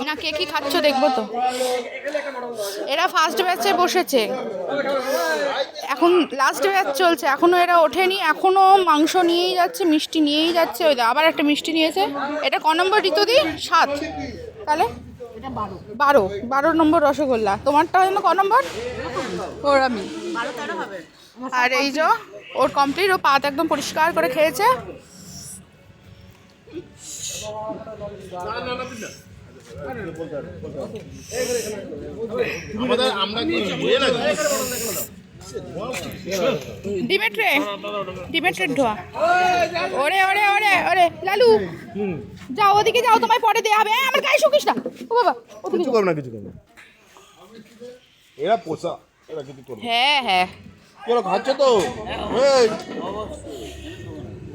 না কে কি খাচ্ছ দেখবো তো। এরা ফার্স্ট ব্যাচে বসেছে, এখন লাস্ট ব্যাচ চলছে, এখনো এরা ওঠেনি, এখনো মাংস নিয়েই যাচ্ছে, মিষ্টি নিয়েই যাচ্ছে। ওই আবার একটা মিষ্টি নিয়েছে। এটা ক নম্বর ঋতুদি? 7। তাহলে 12 নম্বর রসগোল্লা। তোমারটা যেন ক নম্বর? ওর আমি 12-13 হবে। আর এই যে ওর কমপ্লিট, ও পাত একদম পরিষ্কার করে খেয়েছে। ডিমেট্রে ধোয়া। ওরে ওরে ওরে ওরে লালু যাও, ওদিকে যাও, তোমায় পরে দেয়া হবে। আমার গায়ে শুকিস না ও বাবা। কিছু করবে না, কিছু করবে না, এরা পোষা, এরা কিছু করবে। হ্যাঁ হ্যাঁ চলো খাচ্ছ তো, এই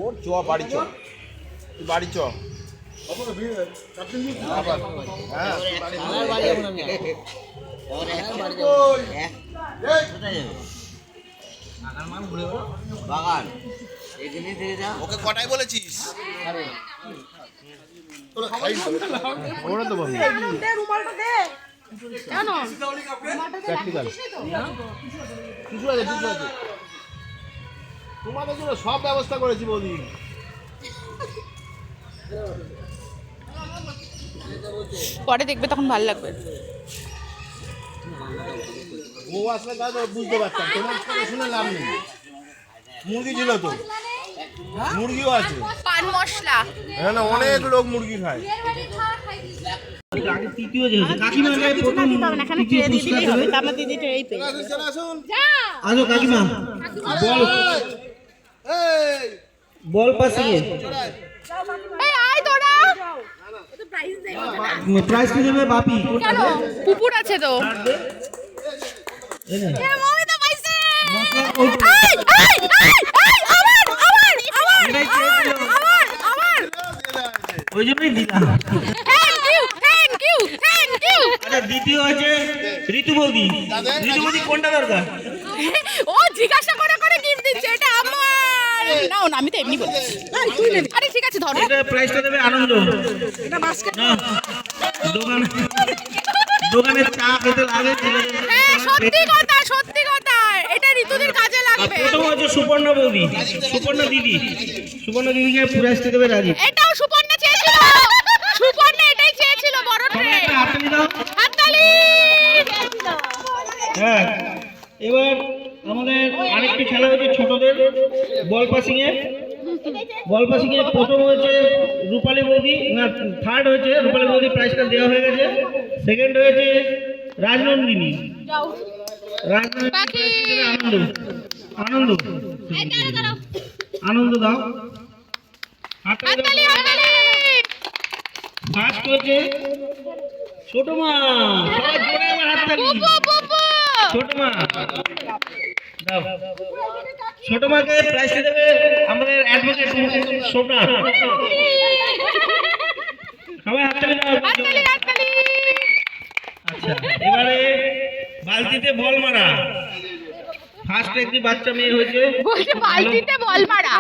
ওর চ বাড়ি চ, তুই বাড়ি চ। ওকে কটাই বলেছিস? ওরা তো বন্ধু প্র্যাকটিক্যাল কিছু আছে, কিছু আছে তোমাদের জন্য সব ব্যবস্থা করেছি বৌদি। পরে দেখবে তখন ভালো লাগবে। ও আসলে কাজ বুঝতে পারতাম, তোমার কথা শুনে লাভ নেই। মুরগি ছিল তো, মুরগিও আছে, পান মশলা। হ্যাঁ না, অনেক লোক মুরগি খায়। তৃতীয় যে হচ্ছে কাকিমা প্রথম তৃতীয় পুরস্কার দেবে। আসো কাকিমা, বল পাশে এই আয় তোরা। প্রাইজ কি দেবে বাপি? কেন কুকুর আছে তো। এ মমি তো পাইছে। এই এই এই এই আমার আমার আমার আমার ওই জন্যই দিলাম। Thank you thank you thank you. আচ্ছা দ্বিতীয় আছে ঋতু বৌদি। ঋতু বৌদি কোনটা দরকার? ও জিজ্ঞাসা করে করে গিফট দিচ্ছে, এটা আমার। নাও না, আমি তো এমনি বলছি। তুই নে। আরে ঠিক আছে ধরো। এটা প্রাইসটা দেবে আনন্দ। এটা বাস্কেট না দোকানে চা খেতে লাগে। হ্যাঁ সত্যি কথা সত্যি কথা, এটা ঋতুদের কাজে লাগবে। প্রথম হচ্ছে সুপর্ণা বৌদি, সুপর্ণা দিদি। সুপর্ণা দিদিকে প্রাইসটা দেবে রাজীব। এটাও সুপর্ণা চেয়েছিল, সুপর্ণা এটাই চেয়েছিল, বড় ট্রে। হাততালি দাও, হাততালি। হ্যাঁ এবার আমাদের আরেকটি খেলা হচ্ছে ছোটদের বল পাসিং এ। বল পাসিং এ প্রথম হয়েছে রূপালী বৌদি, না থার্ড হয়েছে রূপালী বৌদি, প্রাইজটা দেওয়া হয়ে গেছে। সেকেন্ড হয়েছে রাজনন্দিনী। রাজনন্দিনী আনন্দ, আনন্দ আনন্দ দাও। হাততালি হাততালি। ফার্স্ট হয়েছে ছোট মা। সবাই জোরে আমার হাততালি। ছোট মা দাও। ছোট মাকে প্রাইজটা দেবে আমাদের অ্যাডভোকেট সোমনাথ। সবাই হাততালি দাও। হাততালি হাততালি। আচ্ছা এবারে বালতিতে বল মারা। ফার্স্ট একটি বাচ্চা মেয়ে হয়েছে। বলছে বালতিতে বল মারা,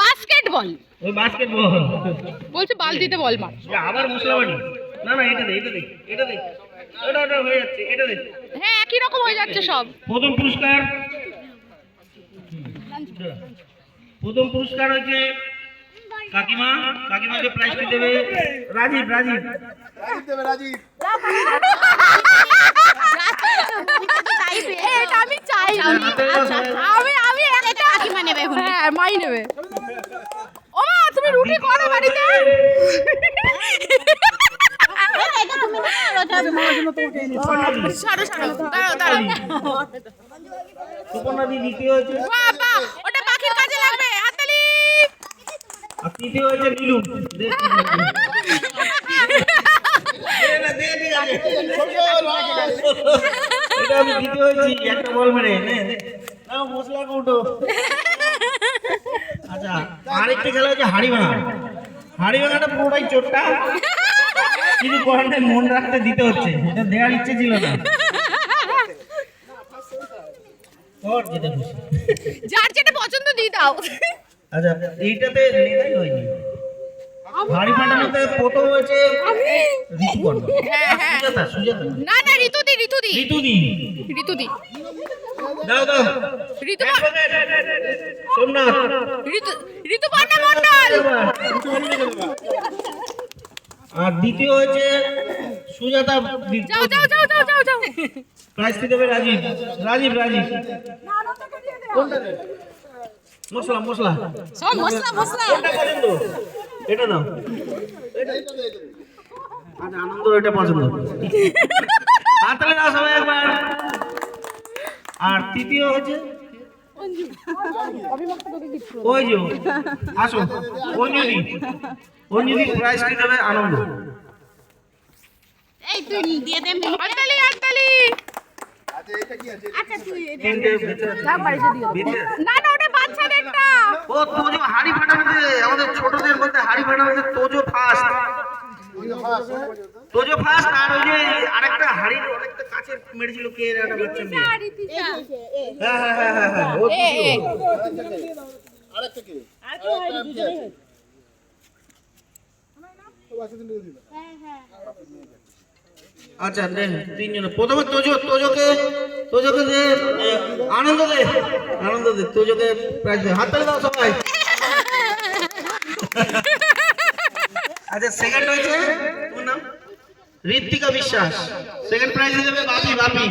বাস্কেটবল। ওই বাস্কেটবল বলছে বালতিতে বল মারা। আবার মশলা বাড়ি। না না এটা দে, এটা দে, এটা দে, ওটা ওটা হয়ে যাচ্ছে, এটা দে। হ্যাঁ একই রকম হয়ে যাচ্ছে সব। প্রথম পুরস্কার, প্রথম পুরস্কার হচ্ছে কাকিমা। কাকিমাকে প্রাইজটি দেবে রাজীব। রাজীব দেবে, রাজীব। এটা আমি চাই। আমি আমি একটা কাকিমা নেবে এখন। হ্যাঁ মাই নেবে। ও মা তুমি রুটি করো বাড়িতে? ছাড়ো ছাড়ো, দাঁড়াও দাঁড়াও। সুপর্ণাদি দ্বিতীয় হয়েছে। বাবা ওটা পাখির কাজে লাগবে। হাততালি। আর তৃতীয় হয়েছে নীলু। এটা আমি দ্বিতীয় হয়েছি, একটা বল মেরে নাও মশলা কৌটো। আচ্ছা আরেকটা খেলা হচ্ছে হাড়ি ভাঙা। হাড়ি ভাঙাটা পুরোটাই চোটটা, কিছু করার নেই, মন রাখতে দিতে হচ্ছে। এটা দেওয়ার ইচ্ছে ছিল না। যার যেটা পছন্দ দিয়ে দাও। আচ্ছা এইটাতে লেদাই হয়নি। হাড়ি ফাটানোতে প্রথম হয়েছে ঋতুপর্ণা। হ্যাঁ হ্যাঁ সুজাতা সুজাতা না না ঋতুদি ঋতুদি ঋতুদি ঋতুদি দাও দাও সোমনাথ ঋতুপর্ণা মণ্ডল। আর দ্বিতীয় হয়েছে সুজাতা। যাও যাও যাও যাও যাও যাও প্রাইজটি দেবে রাজীব রাজীব রাজীব মশলা মশলা সব মশলা মশলা কোনটা পছন্দ? এটা নাও। আচ্ছা আনন্দ এটা পছন্দ। হাততালি দাও সবাই একবার। আর তৃতীয় হচ্ছে ওই যে আসো অঞ্জলি অঞ্জলি প্রাইজটি দেবে আনন্দ। এই তুই দিয়ে দে হাততালি হাততালি। আচ্ছা তুই তিনটে ভিতরে ভিতরে না না ওটা বাচ্চাদেরটা। ও তোজো হাড়ি ফাটানোতে আমাদের ছোটদের মধ্যে হাড়ি ফাটানোতে তোজো ফার্স্ট। তোজো ফার্স্ট। আর ওই যে আরেকটা হাড়ির অনেকটা কাছে মেরেছিল কে এর একটা বাচ্চা মেয়ে। হ্যাঁ হ্যাঁ হ্যাঁ হ্যাঁ হ্যাঁ ও এ এ আচ্ছা দে তিনজন প্রথমে তোজো তোজোকে তোজোকে দে আনন্দ দে আনন্দ দে তোজোকে প্রাইজ দে হাততালি দাও সবাই। আচ্ছা সেকেন্ড হয়েছে তোমার নাম ঋত্বিকা বিশ্বাস। সেকেন্ড প্রাইজ দেবে বাপি বাপি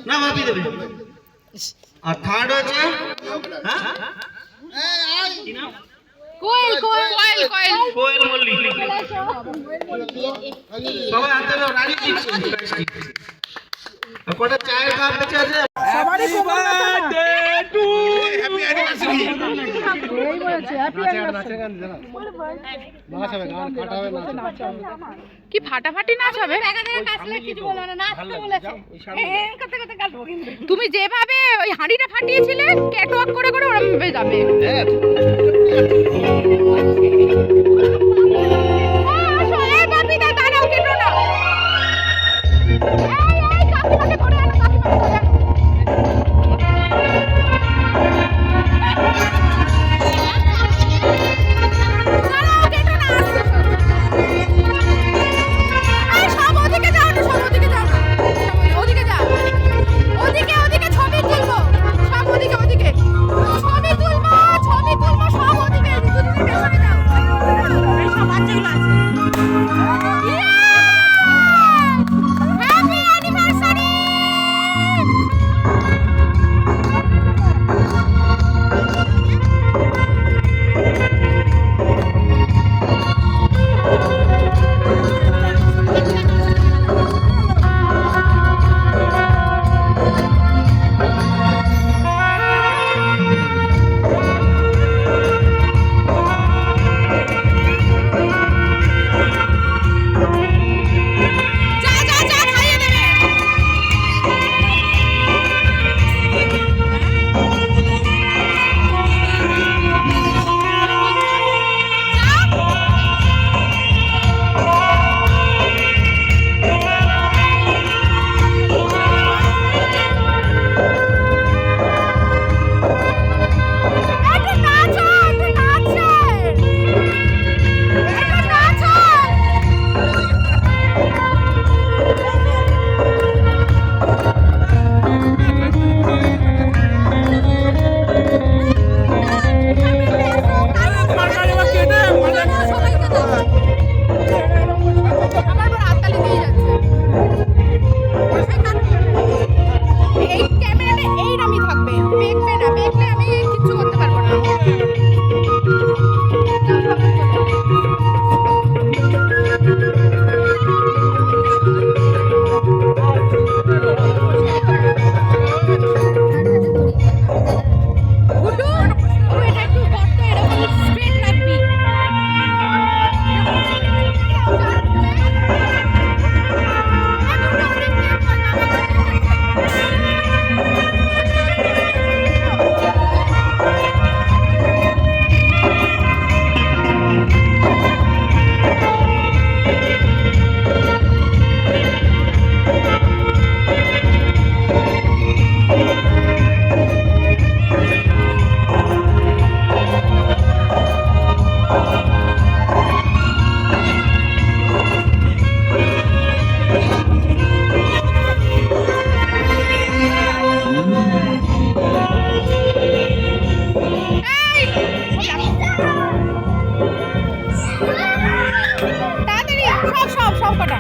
না বাপি দেবে। আর থার্ড হয়েছে হ্যাঁ কি নাম? কোয়েল কোয়েল কোয়েল কোয়েল কোয়েল মল্লিক। সবাই হাতে দাও রাজি দিচ্ছে প্রাইজটি। আর কটা চায়ের কাপ বেঁচে আছে? কি ফাটাফাটি নাচ হবে? কিছু বলবো না নাচতে বলেছে তুমি যেভাবে ওই হাঁড়িটা ফাটিয়েছিলে ক্যাটওয়াক করে করে ওরম ভাবে যাবে। হ্যাঁ, আসো, এই বাপিদা, দাঁড়াও, কেটো না। এই, কাকিমাকে ধরে আনো, কাকিমাকে ধরে আনো। দাঁড়াও, কেটো না, আসছে সব। এই, সব ওদিকে যাও না, সব ওদিকে যাও না। সব ওদিকে যাও। ওদিকে, ওদিকে ছবি তুলবো। সব ওদিকে, ওদিকে। ছবি তুলবো, সব ওদিকে। দুদিকে পেছনে যাও। তাড়াতাড়ি সব কটা